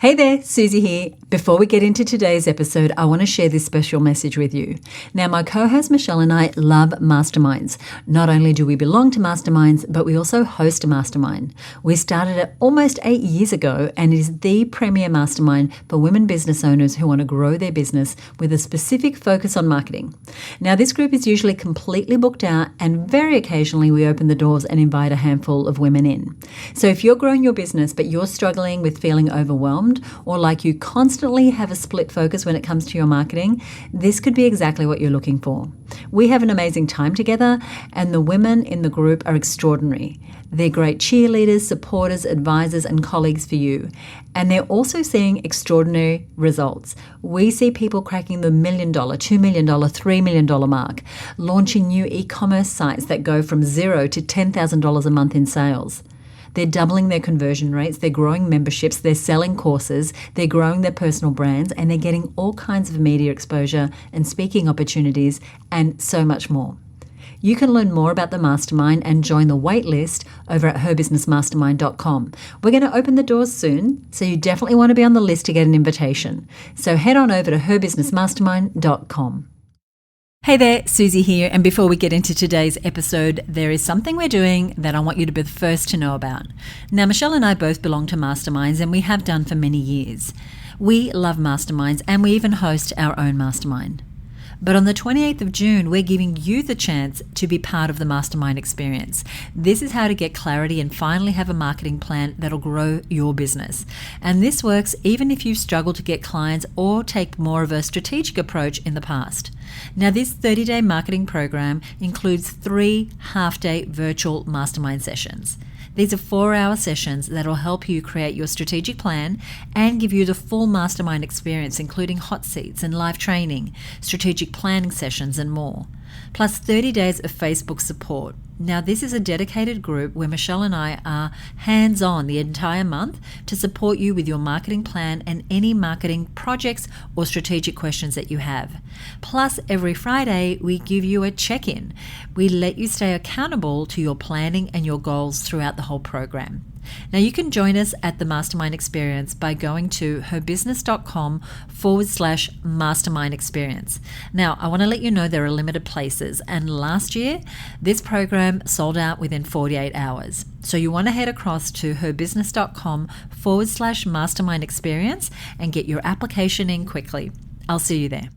Hey there, Suzi here. Before we get into today's episode, I want to share this special message with you. Now, my co-host Michelle and I love masterminds. Not only do we belong to masterminds, but we also host a mastermind. We started it almost 8 years ago, and it is the premier mastermind for women business owners who want to grow their business with a specific focus on marketing. Now, this group is usually completely booked out, and very occasionally we open the doors and invite a handful of women in. So if you're growing your business, but you're struggling with feeling overwhelmed, or like you constantly have a split focus when it comes to your marketing, this could be exactly what you're looking for. We have an amazing time together, and the women in the group are extraordinary. They're great cheerleaders, supporters, advisors, and colleagues for you. And they're also seeing extraordinary results. We see people cracking the $1 million, $2 million, $3 million mark, launching new e-commerce sites that go from $0 to $10,000 a month in sales. They're doubling their conversion rates, they're growing memberships, they're selling courses, they're growing their personal brands, and they're getting all kinds of media exposure and speaking opportunities and so much more. You can learn more about the mastermind and join the wait list over at herbusinessmastermind.com. We're going to open the doors soon, so you definitely want to be on the list to get an invitation. So head on over to herbusinessmastermind.com. Hey there, Suzi here, and before we get into today's episode, there is something we're doing that I want you to be the first to know about. Now, Michelle and I both belong to masterminds, and we have done for many years. We love masterminds, and we even host our own mastermind. But on the 28th of June, we're giving you the chance to be part of the mastermind experience. This is how to get clarity and finally have a marketing plan that'll grow your business. And this works even if you've struggled to get clients or take more of a strategic approach in the past. Now, this 30-day marketing program includes 3 half-day virtual mastermind sessions. These are 4-hour sessions that will help you create your strategic plan and give you the full mastermind experience, including hot seats and live training, strategic planning sessions, and more. Plus 30 days of Facebook support. Now, this is a dedicated group where Michelle and I are hands-on the entire month to support you with your marketing plan and any marketing projects or strategic questions that you have. Plus, every Friday, we give you a check-in. We let you stay accountable to your planning and your goals throughout the whole program. Now, you can join us at the Mastermind Experience by going to herbusiness.com/mastermind experience. Now, I want to let you know there are limited places, and last year, this program sold out within 48 hours. So you want to head across to herbusiness.com/mastermind experience and get your application in quickly. I'll see you there.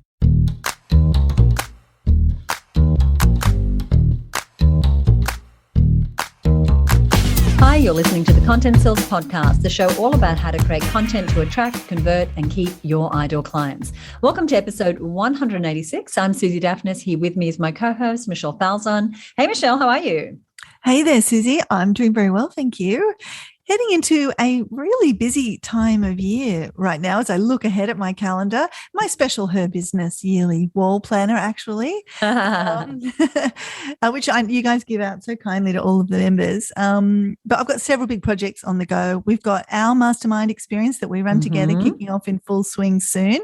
Hi, you're listening to the Content Sales Podcast, the show all about how to create content to attract, convert, and keep your ideal clients. Welcome to episode 186. I'm Suzi Daphnis. Here with me is my co-host, Michelle Falzon. Hey, Michelle, how are you? Hey there, Suzi. I'm doing very well, thank you. Heading into a really busy time of year right now as I look ahead at my calendar, my special Her Business yearly wall planner, actually, which you guys give out so kindly to all of the members. But I've got several big projects on the go. We've got our mastermind experience that we run together, kicking off in full swing soon,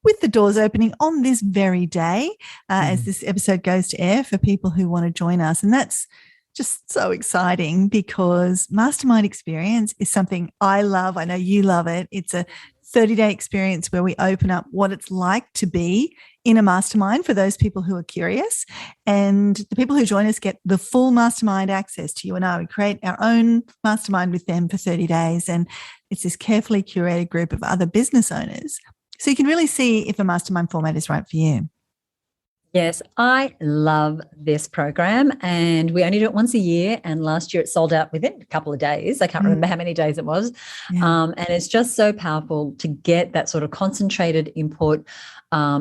with the doors opening on this very day as this episode goes to air for people who want to join us. And that's just so exciting because mastermind experience is something I love. I know you love it. It's a 30-day experience where we open up what it's like to be in a mastermind for those people who are curious. And the people who join us get the full mastermind access to you and I. We create our own mastermind with them for 30 days. And it's this carefully curated group of other business owners. So you can really see if a mastermind format is right for you. Yes, I love this program, and we only do it once a year, and last year it sold out within a couple of days. I can't remember how many days it was. And it's just so powerful to get that sort of concentrated input,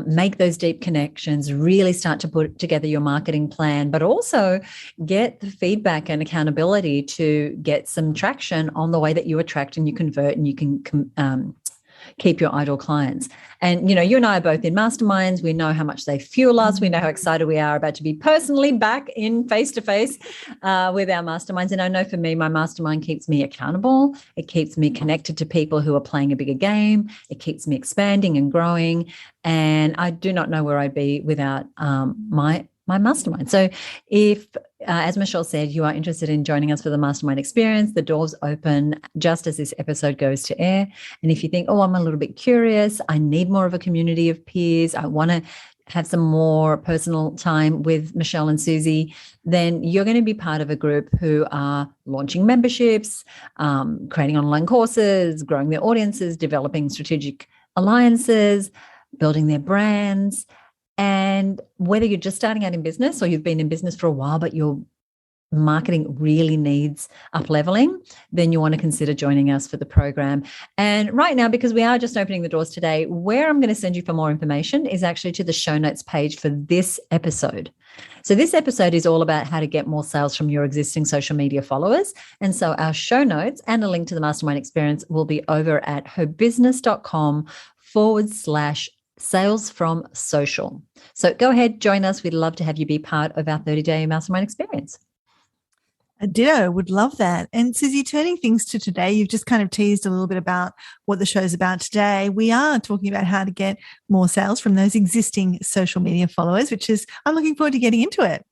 make those deep connections, really start to put together your marketing plan, but also get the feedback and accountability to get some traction on the way that you attract and you convert and you can keep your ideal clients. And, you know, you and I are both in masterminds. We know how much they fuel us. We know how excited we are about to be personally back in face-to-face with our masterminds. And I know for me, my mastermind keeps me accountable. It keeps me connected to people who are playing a bigger game. It keeps me expanding and growing. And I do not know where I'd be without my my mastermind. So if, as Michelle said, you are interested in joining us for the mastermind experience, the doors open just as this episode goes to air. And if you think, oh, I'm a little bit curious, I need more of a community of peers, I want to have some more personal time with Michelle and Suzi, then you're going to be part of a group who are launching memberships, creating online courses, growing their audiences, developing strategic alliances, building their brands. And whether you're just starting out in business or you've been in business for a while, but your marketing really needs up leveling, then you want to consider joining us for the program. And right now, because we are just opening the doors today, where I'm going to send you for more information is actually to the show notes page for this episode. So this episode is all about how to get more sales from your existing social media followers. And so our show notes and a link to the mastermind experience will be over at herbusiness.com/sales from social. So go ahead, join us. We'd love to have you be part of our 30-day mastermind experience. I ditto, would love that. And Suzi, turning things to today, you've just kind of teased a little bit about what the show's about today. We are talking about how to get more sales from those existing social media followers, which is, I'm looking forward to getting into it.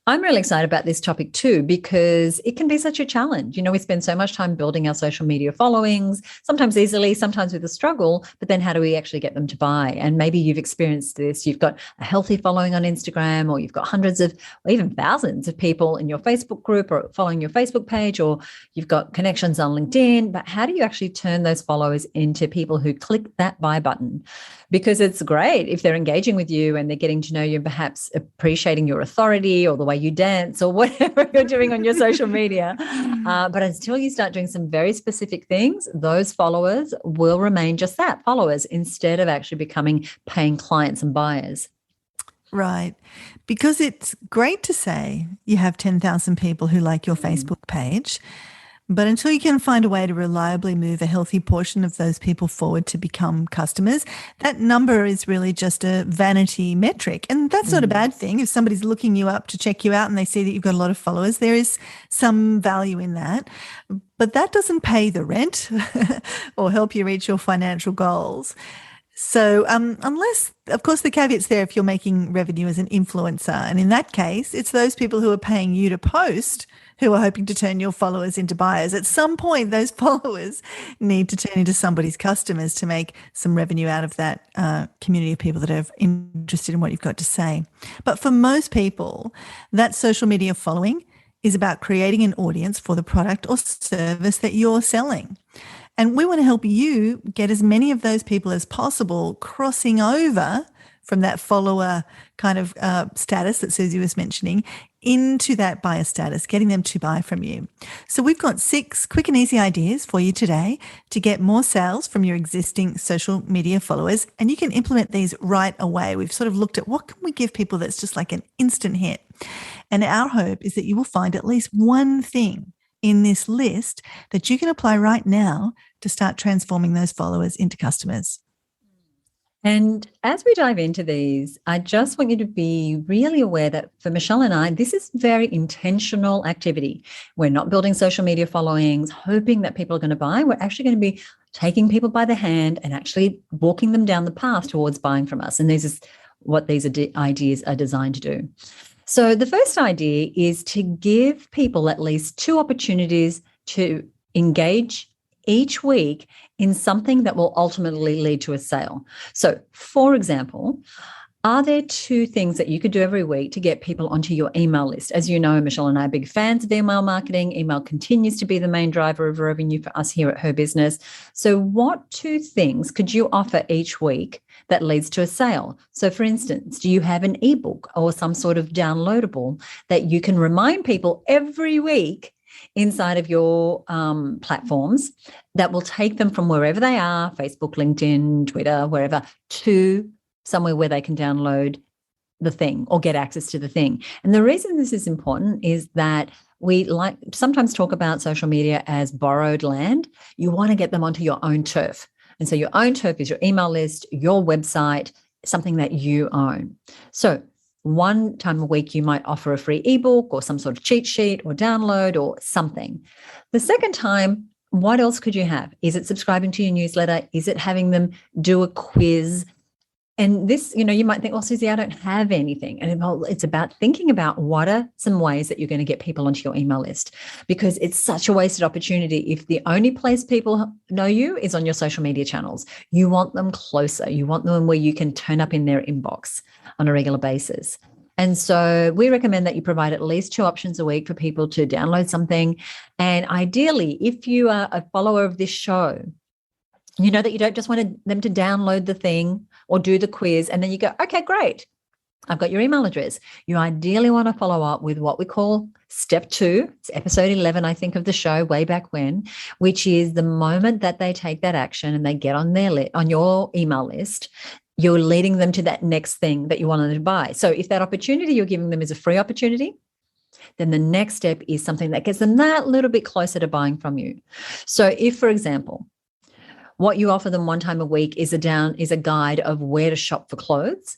I'm really excited about this topic too, because it can be such a challenge. You know, we spend so much time building our social media followings, sometimes easily, sometimes with a struggle, but then how do we actually get them to buy? And maybe you've experienced this. You've got a healthy following on Instagram, or you've got hundreds of, or even thousands of people in your Facebook group or following your Facebook page, or you've got connections on LinkedIn, but how do you actually turn those followers into people who click that buy button? Because it's great if they're engaging with you and they're getting to know you and perhaps appreciating your authority or the way you dance or whatever you're doing on your social media. But until you start doing some very specific things, those followers will remain just that, followers, instead of actually becoming paying clients and buyers. Right. Because it's great to say you have 10,000 people who like your Facebook page, but until you can find a way to reliably move a healthy portion of those people forward to become customers, that number is really just a vanity metric. And that's not a bad thing. If somebody's looking you up to check you out and they see that you've got a lot of followers, there is some value in that. But that doesn't pay the rent or help you reach your financial goals. So unless, of course, the caveat's there if you're making revenue as an influencer. And in that case, it's those people who are paying you to post who are hoping to turn your followers into buyers. At some point, those followers need to turn into somebody's customers to make some revenue out of that community of people that are interested in what you've got to say. But for most people, that social media following is about creating an audience for the product or service that you're selling. And we want to help you get as many of those people as possible crossing over from that follower kind of status that Suzi was mentioning into that buyer status, getting them to buy from you. So we've got 6 quick and easy ideas for you today to get more sales from your existing social media followers. And you can implement these right away. We've sort of looked at what can we give people that's just like an instant hit. And our hope is that you will find at least one thing in this list that you can apply right now to start transforming those followers into customers. And as we dive into these, I just want you to be really aware that for Michelle and I, this is very intentional activity. We're not building social media followings, hoping that people are going to buy. We're actually going to be taking people by the hand and actually walking them down the path towards buying from us. And this is what these ideas are designed to do. So the first idea is to give people at least 2 opportunities to engage each week in something that will ultimately lead to a sale. So, for example, are there 2 things that you could do every week to get people onto your email list? As you know, Michelle and I are big fans of email marketing. Email continues to be the main driver of revenue for us here at Her Business. So what 2 things could you offer each week that leads to a sale? So for instance, do you have an ebook or some sort of downloadable that you can remind people every week inside of your platforms that will take them from wherever they are, Facebook, LinkedIn, Twitter, wherever, to somewhere where they can download the thing or get access to the thing? And the reason this is important is that we like sometimes talk about social media as borrowed land. You want to get them onto your own turf. And so your own turf is your email list, your website, something that you own. So one time a week, you might offer a free ebook or some sort of cheat sheet or download or something. The second time, what else could you have? Is it subscribing to your newsletter? Is it having them do a quiz And this, you might think, well, Susie, I don't have anything. And well, it's about thinking about what are some ways that you're going to get people onto your email list, because it's such a wasted opportunity if the only place people know you is on your social media channels. You want them closer. You want them where you can turn up in their inbox on a regular basis. And so we recommend that you provide at least 2 options a week for people to download something. And ideally, if you are a follower of this show, you know that you don't just want them to download the thing or do the quiz and then you go, okay, great, I've got your email address. You ideally want to follow up with what we call step 2. It's episode 11, I think, of the show way back when, which is the moment that they take that action and they get on on your email list, you're leading them to that next thing that you want them to buy. So if that opportunity you're giving them is a free opportunity, then the next step is something that gets them that little bit closer to buying from you. So if, for example, what you offer them one time a week is a guide of where to shop for clothes,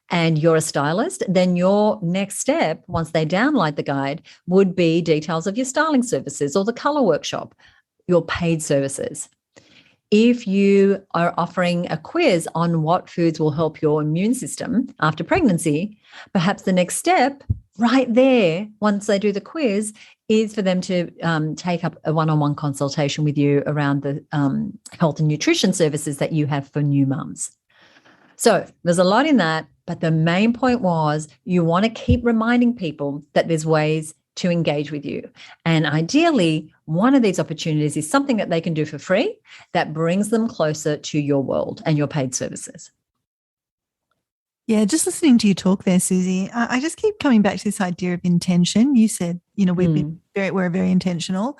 and you're a stylist, then your next step, once they download the guide, would be details of your styling services or the color workshop, your paid services. If you are offering a quiz on what foods will help your immune system after pregnancy, perhaps the next step right there, once they do the quiz, is for them to take up a one-on-one consultation with you around the health and nutrition services that you have for new mums. So there's a lot in that, but the main point was you want to keep reminding people that there's ways to engage with you. And ideally, one of these opportunities is something that they can do for free that brings them closer to your world and your paid services. Yeah, just listening to you talk there, Susie, I just keep coming back to this idea of intention. You said, we're very intentional.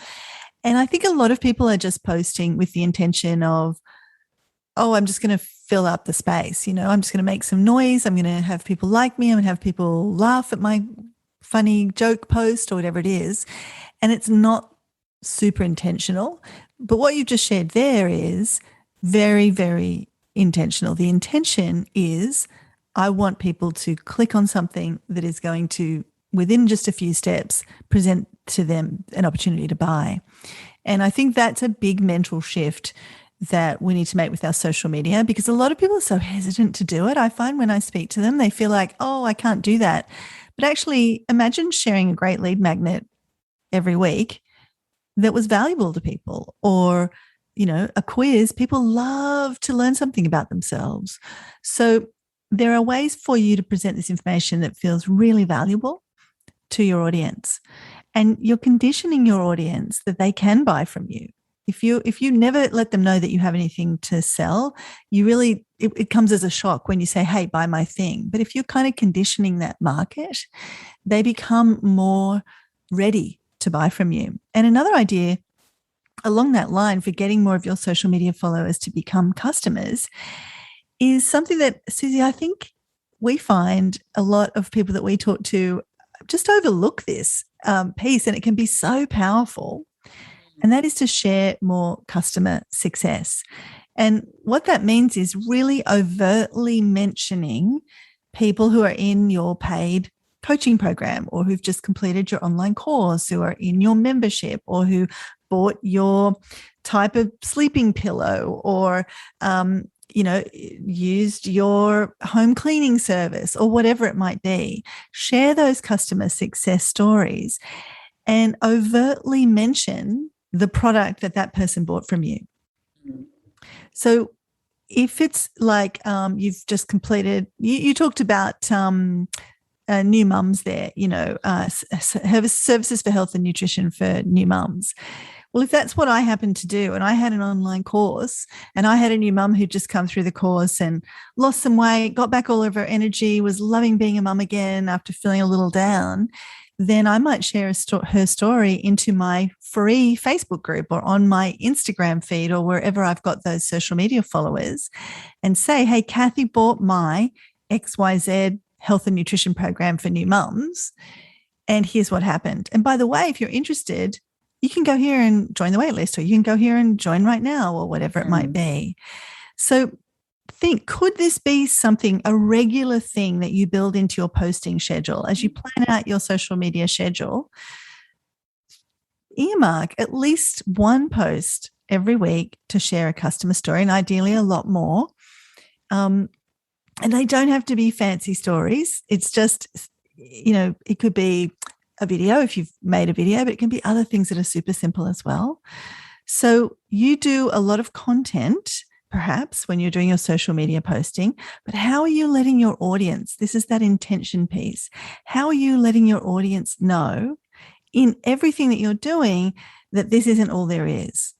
And I think a lot of people are just posting with the intention of, oh, I'm just going to fill up the space. I'm just going to make some noise. I'm going to have people like me. I'm going to have people laugh at my funny joke post or whatever it is. And it's not super intentional. But what you've just shared there is very, very intentional. The intention is, I want people to click on something that is going to, within just a few steps, present to them an opportunity to buy. And I think that's a big mental shift that we need to make with our social media, because a lot of people are so hesitant to do it. I find when I speak to them, they feel like, oh, I can't do that. But actually, imagine sharing a great lead magnet every week that was valuable to people, or a quiz. People love to learn something about themselves. So there are ways for you to present this information that feels really valuable to your audience, and you're conditioning your audience that they can buy from you. If you never let them know that you have anything to sell, it comes as a shock when you say, hey, buy my thing. But if you're kind of conditioning that market, they become more ready to buy from you. And another idea along that line for getting more of your social media followers to become customers is something that, Susie, I think we find a lot of people that we talk to just overlook this piece, and it can be so powerful. And that is to share more customer success. And what that means is really overtly mentioning people who are in your paid coaching program, or who've just completed your online course, who are in your membership, or who bought your type of sleeping pillow, or used your home cleaning service, or whatever it might be. Share those customer success stories and overtly mention the product that person bought from you. So if it's like you've just completed, you talked about new mums there, services for health and nutrition for new mums. Well, if that's what I happened to do, and I had an online course, and I had a new mum who'd just come through the course and lost some weight, got back all of her energy, was loving being a mum again after feeling a little down, then I might share her story into my free Facebook group, or on my Instagram feed, or wherever I've got those social media followers, and say, hey, Kathy bought my XYZ health and nutrition program for new mums, and here's what happened. And by the way, if you're interested, you can go here and join the waitlist, or you can go here and join right now, or whatever it might be. So think, could this be something, a regular thing that you build into your posting schedule as you plan out your social media schedule? Earmark at least one post every week to share a customer story, and ideally a lot more. And they don't have to be fancy stories. It's just, it could be a video if you've made a video, but it can be other things that are super simple as well. So you do a lot of content, perhaps when you're doing your social media posting, but how are you letting your audience, this is that intention piece, how are you letting your audience know in everything that you're doing that this isn't all there is?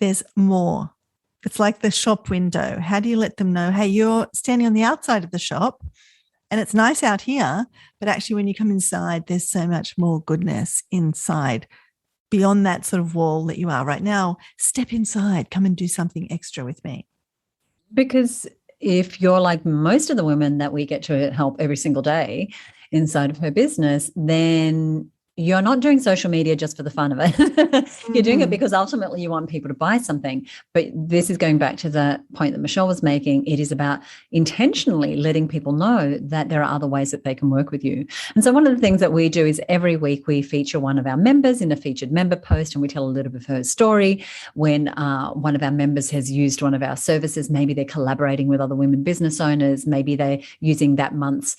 There's more. It's like the shop window. How do you let them know, hey, you're standing on the outside of the shop and it's nice out here, but actually when you come inside, there's so much more goodness inside beyond that sort of wall that you are right now. Step inside, come and do something extra with me. Because if you're like most of the women that we get to help every single day inside of her business, then you're not doing social media just for the fun of it. You're doing it because ultimately you want people to buy something. But this is going back to the point that Michelle was making. It is about intentionally letting people know that there are other ways that they can work with you. And so one of the things that we do is every week we feature one of our members in a featured member post, and we tell a little bit of her story. When one of our members has used one of our services, maybe they're collaborating with other women business owners, maybe they're using that month's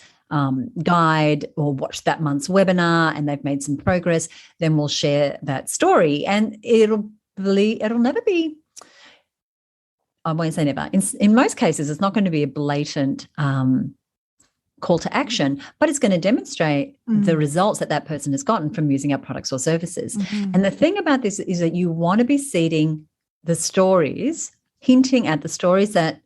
guide or watch that month's webinar and they've made some progress, then we'll share that story. And it'll never be, I won't say never, in most cases it's not going to be a blatant call to action, but it's going to demonstrate the results that that person has gotten from using our products or services. And the thing about this is that you want to be seeding the stories, hinting at the stories that,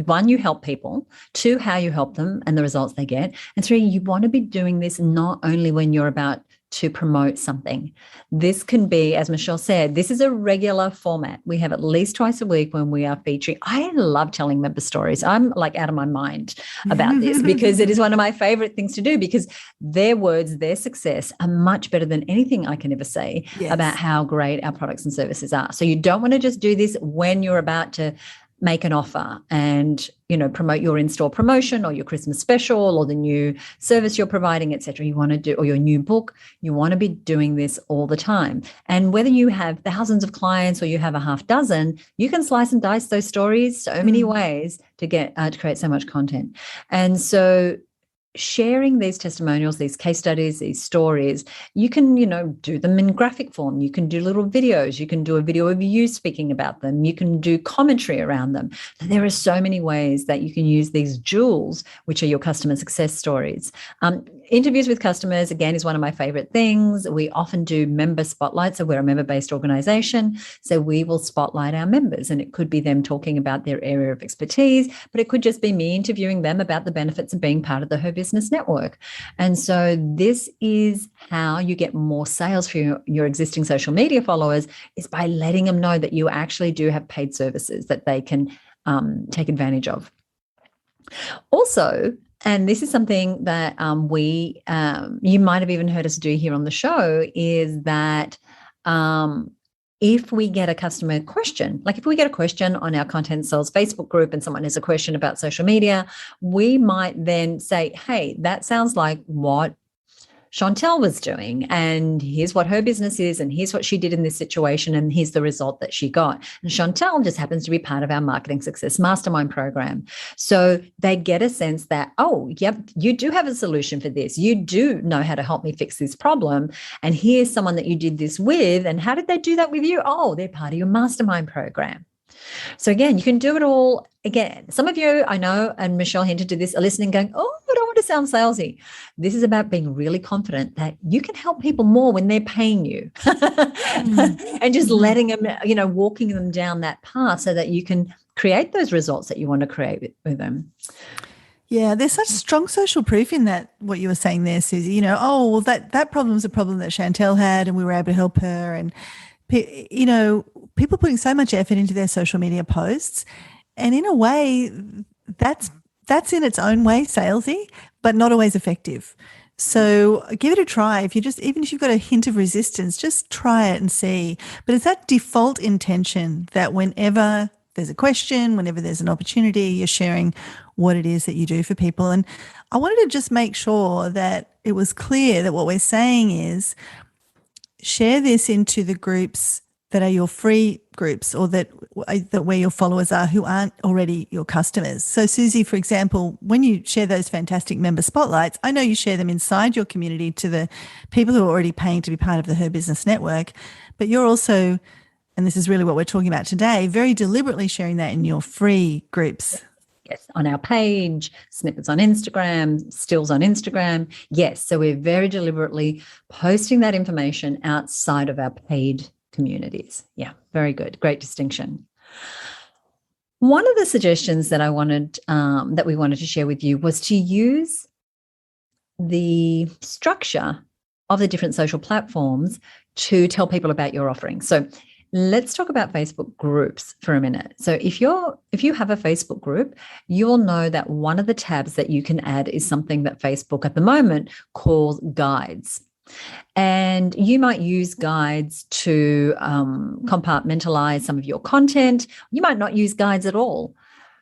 one, you help people, two, how you help them and the results they get, and three, you want to be doing this not only when you're about to promote something. This can be, as Michelle said, this is a regular format. We have at least twice a week when we are featuring. I love telling member stories. I'm like out of my mind about this because it is one of my favorite things to do, because their words, their success are much better than anything I can ever say about how great our products and services are. So you don't want to just do this when you're about to make an offer and, promote your in-store promotion or your Christmas special or the new service you're providing, et cetera. You want to do, or your new book, you want to be doing this all the time. And whether you have thousands of clients or you have a half dozen, you can slice and dice those stories so many ways to get to create so much content. And so sharing these testimonials, these case studies, these stories, you can, do them in graphic form. You can do little videos. You can do a video of you speaking about them. You can do commentary around them. There are so many ways that you can use these jewels, which are your customer success stories. Interviews with customers, again, is one of my favorite things. We often do member spotlights. So we're a member-based organization. So we will spotlight our members, and it could be them talking about their area of expertise, but it could just be me interviewing them about the benefits of being part of the Her Business Network. And so this is how you get more sales for your existing social media followers, is by letting them know that you actually do have paid services that they can take advantage of. Also, and this is something that you might have even heard us do here on the show, is that if we get a customer question, like if we get a question on our Content Sells Facebook group and someone has a question about social media, we might then say, hey, that sounds like what Chantel was doing, and here's what her business is, and here's what she did in this situation, and here's the result that she got. And Chantel just happens to be part of our Marketing Success Mastermind program. So they get a sense that, oh, yep, you do have a solution for this. You do know how to help me fix this problem. And here's someone that you did this with. And how did they do that with you? Oh, they're part of your mastermind program. So again, you can do it all. Again, some of you, I know, and Michelle hinted to this, are listening going, oh, I don't want to sound salesy. This is about being really confident that you can help people more when they're paying you and just letting them, walking them down that path so that you can create those results that you want to create with them. Yeah, there's such strong social proof in that, what you were saying there, Suzi. That problem's a problem that Chantel had and we were able to help her. And, people putting so much effort into their social media posts. And in a way, that's in its own way salesy, but not always effective. So give it a try. Even if you've got a hint of resistance, just try it and see. But it's that default intention that whenever there's a question, whenever there's an opportunity, you're sharing what it is that you do for people. And I wanted to just make sure that it was clear that what we're saying is share this into the groups that are your free groups or that where your followers are who aren't already your customers. So Suzi, for example, when you share those fantastic member spotlights, I know you share them inside your community to the people who are already paying to be part of the Her Business Network, but you're also, and this is really what we're talking about today, very deliberately sharing that in your free groups. Yes, on our page, snippets on Instagram, stills on Instagram. Yes, so we're very deliberately posting that information outside of our paid communities. Yeah, very good. Great distinction. One of the suggestions that we wanted to share with you was to use the structure of the different social platforms to tell people about your offering. So let's talk about Facebook groups for a minute. So if you have a Facebook group, you'll know that one of the tabs that you can add is something that Facebook at the moment calls guides. And you might use guides to compartmentalize some of your content. You might not use guides at all.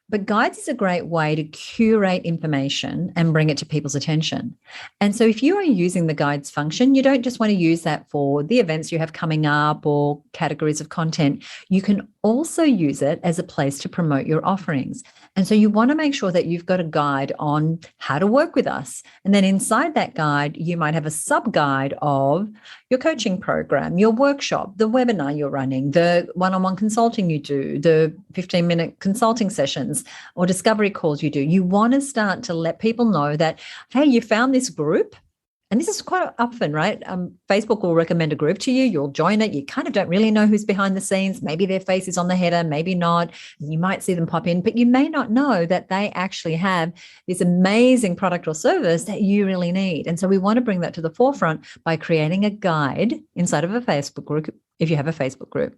But guides is a great way to curate information and bring it to people's attention. And so if you are using the guides function, you don't just want to use that for the events you have coming up or categories of content. You can also use it as a place to promote your offerings. And so you want to make sure that you've got a guide on how to work with us. And then inside that guide, you might have a sub-guide of your coaching program, your workshop, the webinar you're running, the one-on-one consulting you do, the 15-minute consulting sessions or discovery calls you do. You want to start to let people know that, hey, you found this group. And this is quite often, right? Facebook will recommend a group to you. You'll join it. You kind of don't really know who's behind the scenes. Maybe their face is on the header, maybe not. You might see them pop in, but you may not know that they actually have this amazing product or service that you really need. And so we want to bring that to the forefront by creating a guide inside of a Facebook group, if you have a Facebook group.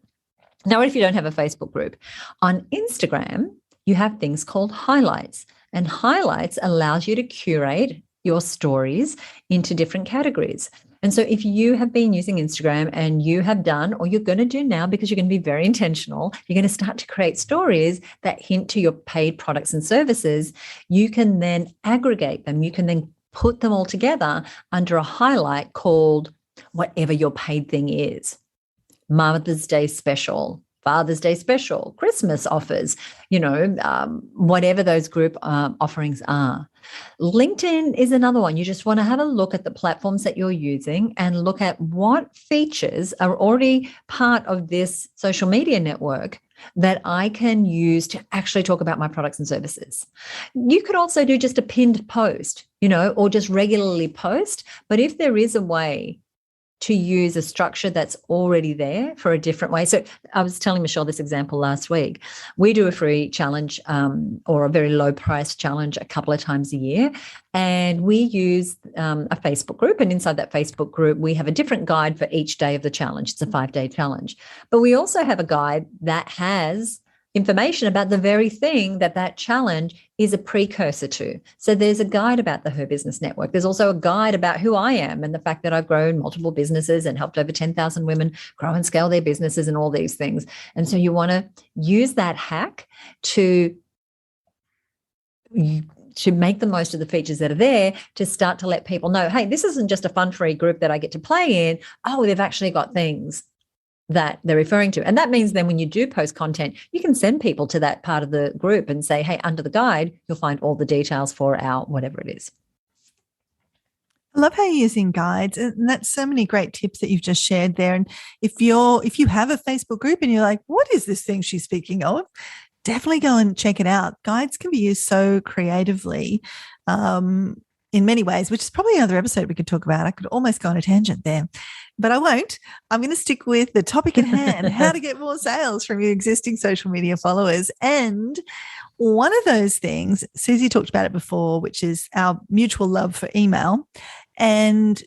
Now, what if you don't have a Facebook group? On Instagram, you have things called highlights, and highlights allows you to curate your stories into different categories. And so if you have been using Instagram and you have done, or you're going to do now because you're going to be very intentional, you're going to start to create stories that hint to your paid products and services, you can then aggregate them. You can then put them all together under a highlight called whatever your paid thing is. Mother's Day special, Father's Day special, Christmas offers, whatever those group offerings are. LinkedIn is another one. You just want to have a look at the platforms that you're using and look at what features are already part of this social media network that I can use to actually talk about my products and services. You could also do just a pinned post, or just regularly post. But if there is a way to use a structure that's already there for a different way. So I was telling Michelle this example last week. We do a free challenge or a very low price challenge a couple of times a year. And we use a Facebook group. And inside that Facebook group, we have a different guide for each day of the challenge. It's a 5-day challenge. But we also have a guide that has information about the very thing that challenge is a precursor to. So there's a guide about the Her Business Network. There's also a guide about who I am and the fact that I've grown multiple businesses and helped over 10,000 women grow and scale their businesses and all these things. And so you want to use that hack to make the most of the features that are there, to start to let people know, hey, this isn't just a fun free group that I get to play in. Oh, they've actually got things that they're referring to. And that means then when you do post content, you can send people to that part of the group and say, hey, under the guide, you'll find all the details for our whatever it is. I love how you're using guides, and that's so many great tips that you've just shared there. And if you have a Facebook group and you're like, what is this thing she's speaking of? Definitely go and check it out. Guides can be used so creatively in many ways, which is probably another episode we could talk about. I could almost go on a tangent there, but I won't. I'm going to stick with the topic at hand, how to get more sales from your existing social media followers. And one of those things, Suzi talked about it before, which is our mutual love for email. And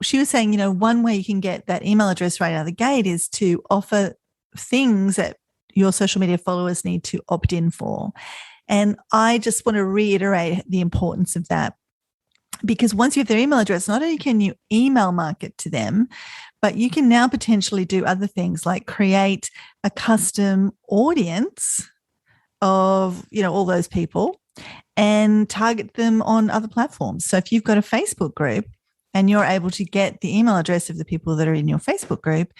she was saying, one way you can get that email address right out of the gate is to offer things that your social media followers need to opt in for. And I just want to reiterate the importance of that. Because once you have their email address, not only can you email market to them, but you can now potentially do other things like create a custom audience of, all those people and target them on other platforms. So if you've got a Facebook group and you're able to get the email address of the people that are in your Facebook group,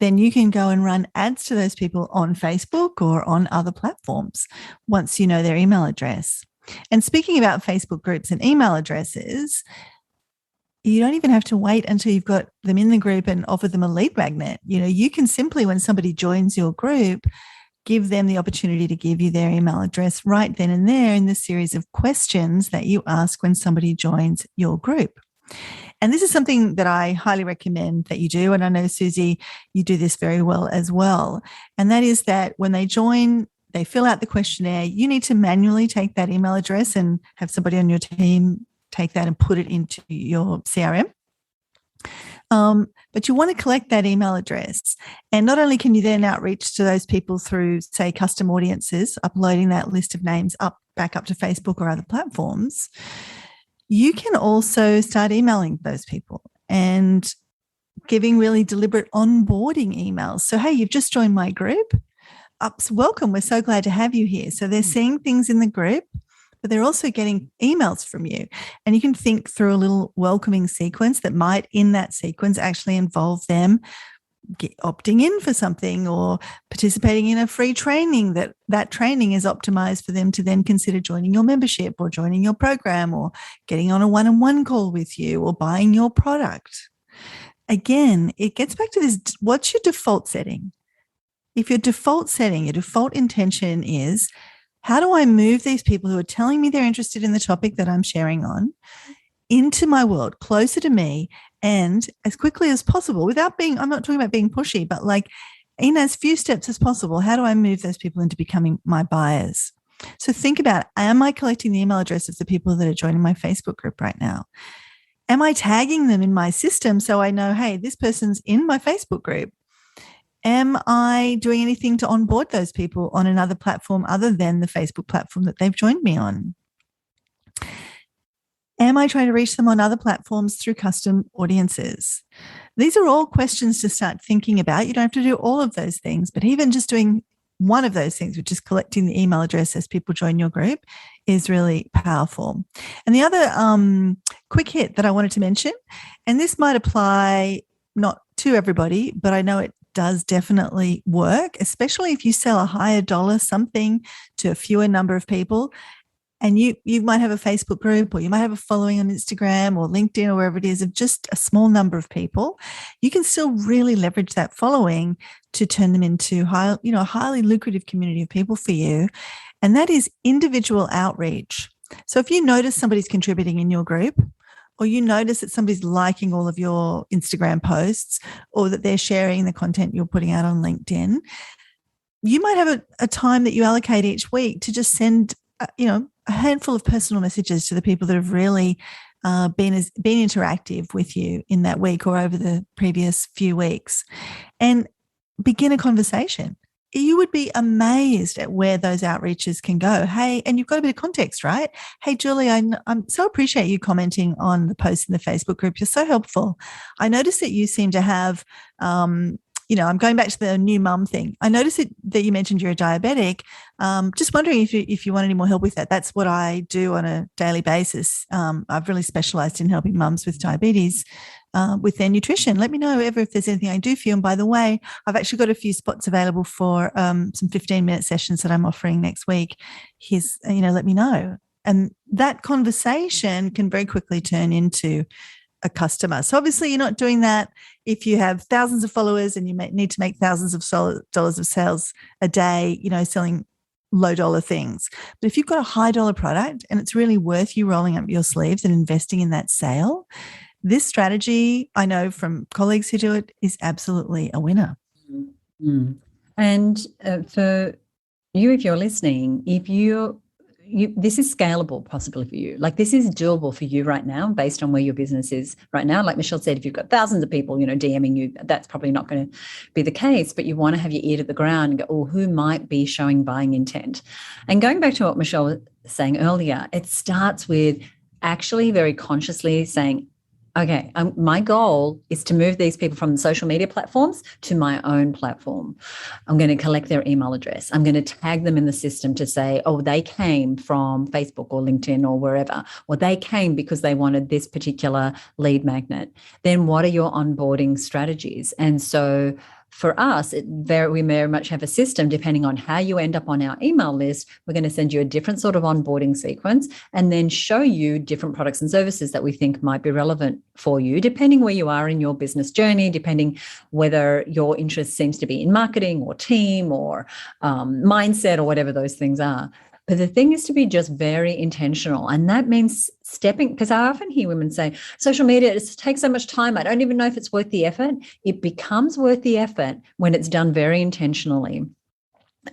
then you can go and run ads to those people on Facebook or on other platforms once you know their email address. And speaking about Facebook groups and email addresses, you don't even have to wait until you've got them in the group and offer them a lead magnet. You can simply, when somebody joins your group, give them the opportunity to give you their email address right then and there in the series of questions that you ask when somebody joins your group. And this is something that I highly recommend that you do. And I know, Suzi, you do this very well as well. And that is that when they join, they fill out the questionnaire. You need to manually take that email address and have somebody on your team take that and put it into your CRM. But you want to collect that email address. And not only can you then outreach to those people through, say, custom audiences, uploading that list of names back up to Facebook or other platforms, you can also start emailing those people and giving really deliberate onboarding emails. So, hey, you've just joined my group. Welcome. We're so glad to have you here. So they're seeing things in the group, but they're also getting emails from you. And you can think through a little welcoming sequence that might, in that sequence, actually involve them opting in for something or participating in a free training that training is optimized for them to then consider joining your membership or joining your program or getting on a one-on-one call with you or buying your product. Again, it gets back to this, what's your default setting? If your default setting, your default intention is, how do I move these people who are telling me they're interested in the topic that I'm sharing on into my world, closer to me, and as quickly as possible without being, I'm not talking about being pushy, but like in as few steps as possible, how do I move those people into becoming my buyers? So think about, am I collecting the email address of the people that are joining my Facebook group right now? Am I tagging them in my system so I know, hey, this person's in my Facebook group? Am I doing anything to onboard those people on another platform other than the Facebook platform that they've joined me on? Am I trying to reach them on other platforms through custom audiences? These are all questions to start thinking about. You don't have to do all of those things, but even just doing one of those things, which is collecting the email address as people join your group, is really powerful. And the other quick hit that I wanted to mention, and this might apply not to everybody, but I know it does definitely work, especially if you sell a higher dollar something to a fewer number of people. And you might have a Facebook group, or you might have a following on Instagram or LinkedIn or wherever it is of just a small number of people. You can still really leverage that following to turn them into a highly lucrative community of people for you. And that is individual outreach. So if you notice somebody's contributing in your group, or you notice that somebody's liking all of your Instagram posts, or that they're sharing the content you're putting out on LinkedIn, you might have a time that you allocate each week to just send, a handful of personal messages to the people that have really been interactive with you in that week or over the previous few weeks, and begin a conversation. You would be amazed at where those outreaches can go. Hey, and you've got a bit of context, right? Hey, Julie, I'm so appreciate you commenting on the post in the Facebook group. You're so helpful. I noticed that you seem to have, I'm going back to the new mum thing. I noticed that you mentioned you're a diabetic. Just wondering if you want any more help with that. That's what I do on a daily basis. I've really specialized in helping mums with diabetes with their nutrition. Let me know if there's anything I can do for you. And by the way, I've actually got a few spots available for some 15-minute sessions that I'm offering next week. Let me know. And that conversation can very quickly turn into a customer. So obviously you're not doing that if you have thousands of followers and you need to make thousands of dollars of sales a day, selling low dollar things. But if you've got a high dollar product and it's really worth you rolling up your sleeves and investing in that sale, this strategy, I know from colleagues who do it, is absolutely a winner. Mm-hmm. And for you, if you're listening, this is scalable possibly for you. Like, this is doable for you right now based on where your business is right now. Like Michelle said, if you've got thousands of people, DMing you, that's probably not going to be the case, but you want to have your ear to the ground and go, oh, who might be showing buying intent? And going back to what Michelle was saying earlier, it starts with actually very consciously saying, okay, my goal is to move these people from the social media platforms to my own platform. I'm going to collect their email address. I'm going to tag them in the system to say, oh, they came from Facebook or LinkedIn or wherever, or they came because they wanted this particular lead magnet. Then what are your onboarding strategies? And so for us, we very much have a system. Depending on how you end up on our email list, we're going to send you a different sort of onboarding sequence and then show you different products and services that we think might be relevant for you, depending where you are in your business journey, depending whether your interest seems to be in marketing or team or mindset or whatever those things are. But the thing is to be just very intentional. And that means because I often hear women say, social media, it takes so much time. I don't even know if it's worth the effort. It becomes worth the effort when it's done very intentionally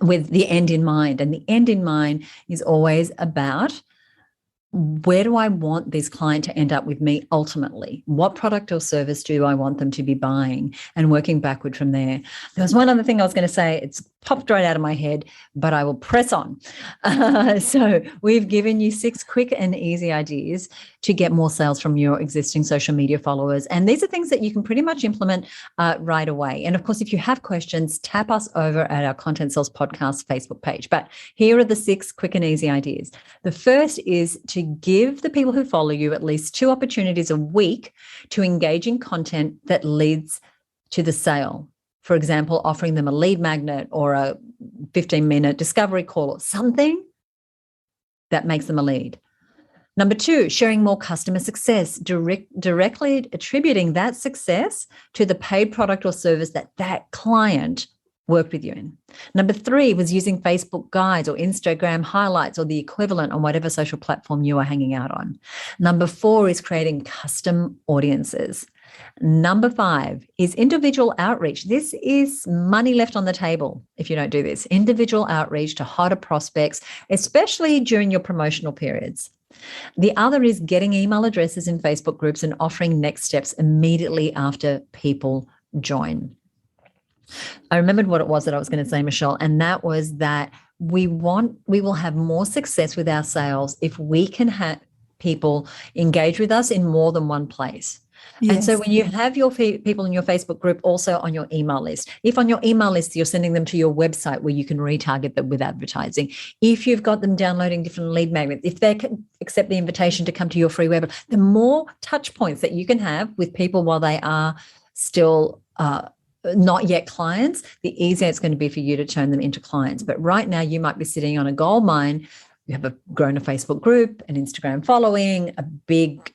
with the end in mind. And the end in mind is always about, where do I want this client to end up with me ultimately? What product or service do I want them to be buying? And working backward from there. There was one other thing I was going to say. It's popped right out of my head, but I will press on. So we've given you 6 quick and easy ideas to get more sales from your existing social media followers. And these are things that you can pretty much implement right away. And of course, if you have questions, tap us over at our Content Sales Podcast Facebook page. But here are the 6 quick and easy ideas. The first is to give the people who follow you at least 2 opportunities a week to engage in content that leads to the sale. For example, offering them a lead magnet or a 15-minute discovery call or something that makes them a lead. Number 2, sharing more customer success, directly attributing that success to the paid product or service that client worked with you in. Number 3 was using Facebook guides or Instagram highlights or the equivalent on whatever social platform you are hanging out on. Number 4 is creating custom audiences. Number 5 is individual outreach. This is money left on the table if you don't do this. Individual outreach to hotter prospects, especially during your promotional periods. The other is getting email addresses in Facebook groups and offering next steps immediately after people join. I remembered what it was that I was going to say, Michelle, and that was that we will have more success with our sales if we can have people engage with us in more than one place. Yes. And so when you have your people in your Facebook group also on your email list, if on your email list you're sending them to your website where you can retarget them with advertising, if you've got them downloading different lead magnets, if they can accept the invitation to come to your free webinar, the more touch points that you can have with people while they are still not yet clients, the easier it's going to be for you to turn them into clients. But right now you might be sitting on a gold mine. You have grown a Facebook group, an Instagram following, a big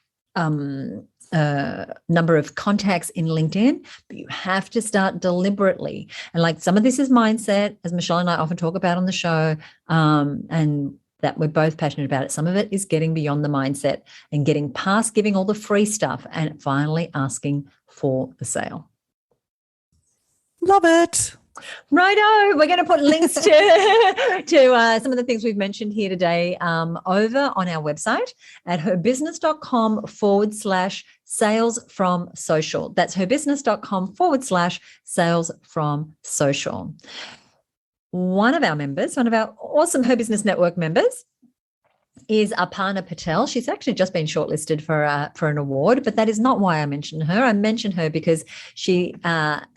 number of contacts in LinkedIn, but you have to start deliberately. And like some of this is mindset, as Michelle and I often talk about on the show, and that we're both passionate about it. Some of it is getting beyond the mindset and getting past giving all the free stuff and finally asking for the sale. Love it. Righto, we're going to put links to some of the things we've mentioned here today over on our website at herbusiness.com/sales from social. That's herbusiness.com/sales from social. One of our members, one of our awesome Her Business Network members, is Aparna Patel. She's actually just been shortlisted for an award, but that is not why I mentioned her. I mentioned her because she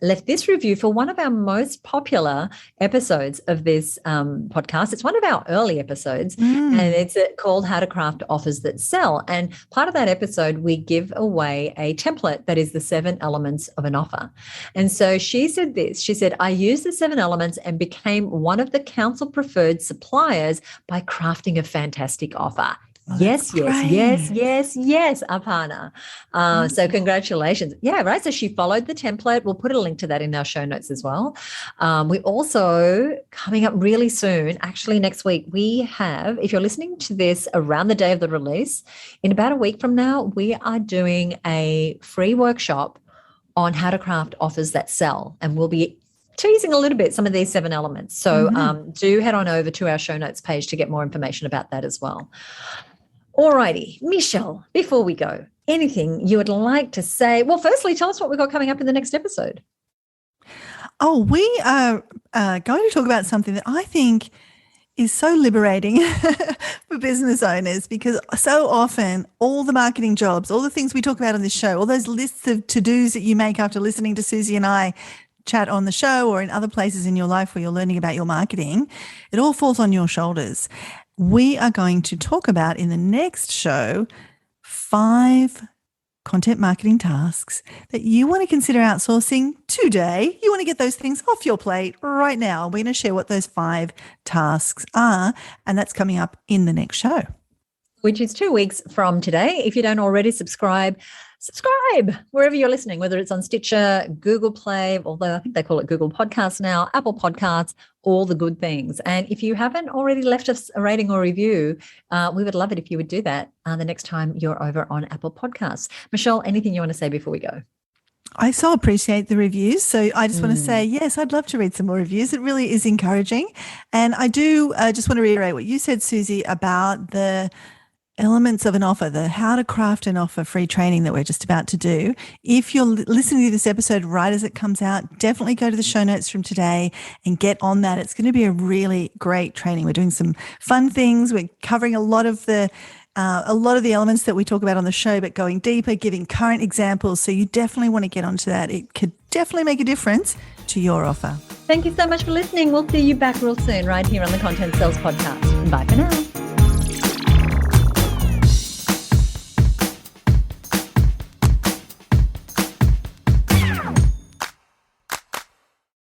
left this review for one of our most popular episodes of this podcast. It's one of our early episodes, and it's called How to Craft Offers That Sell. And part of that episode, we give away a template that is the 7 elements of an offer. And so she said this. She said, I used the 7 elements and became one of the council preferred suppliers by crafting a fantastic offer. Yes, Aparna. So congratulations. Yeah, right. So she followed the template. We'll put a link to that in our show notes as well. We also, coming up really soon, actually next week, we have, if you're listening to this around the day of the release, in about a week from now, we are doing a free workshop on how to craft offers that sell. And we'll be teasing a little bit some of these 7 elements. So do head on over to our show notes page to get more information about that as well. All righty, Michelle, before we go, anything you would like to say? Well, firstly, tell us what we've got coming up in the next episode. Oh, we are going to talk about something that I think is so liberating for business owners, because so often all the marketing jobs, all the things we talk about on this show, all those lists of to-dos that you make after listening to Suzi and I chat on the show or in other places in your life where you're learning about your marketing, it all falls on your shoulders. We are going to talk about in the next show 5 content marketing tasks that you want to consider outsourcing today. You want to get those things off your plate right now. We're going to share what those 5 tasks are, and that's coming up in the next show. Which is 2 weeks from today. If you don't already subscribe wherever you're listening, whether it's on Stitcher, Google Play, although I think they call it Google Podcasts now, Apple Podcasts, all the good things. And if you haven't already left us a rating or review, we would love it if you would do that the next time you're over on Apple Podcasts. Michelle, anything you want to say before we go? I so appreciate the reviews. So I just want to say, yes, I'd love to read some more reviews. It really is encouraging. And I do just want to reiterate what you said, Suzi, about the elements of an offer, the how to craft an offer free training that we're just about to do. If you're listening to this episode right as it comes out, definitely go to the show notes from today and get on that. It's going to be a really great training. We're doing some fun things. We're covering a lot of the elements that we talk about on the show, but going deeper, giving current examples. So you definitely want to get onto that. It could definitely make a difference to your offer. Thank you so much for listening. We'll see you back real soon right here on the Content Sales Podcast. Bye for now.